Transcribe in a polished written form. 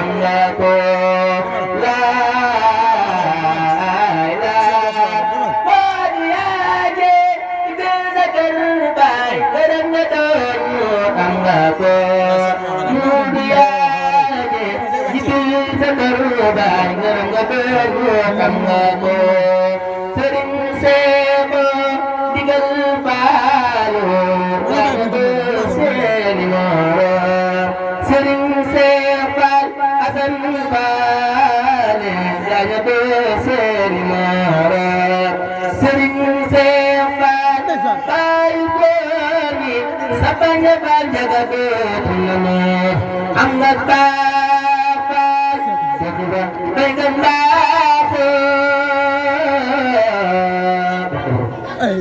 am nga ko laay laay moo di yaaje bil sa kër baay gërëm nga doon am nga ko moo di yaaje bil sa kër baay gërëm nga doon am nga ko Serigne Sebo digal faalu war ko seeni moro Serigne Sebal Asan Faale jaña ko seeni moro Serigne Sebal bay boni sabanya bal jaga ko tunamo am nga taafal sejuba bay gamba ko ay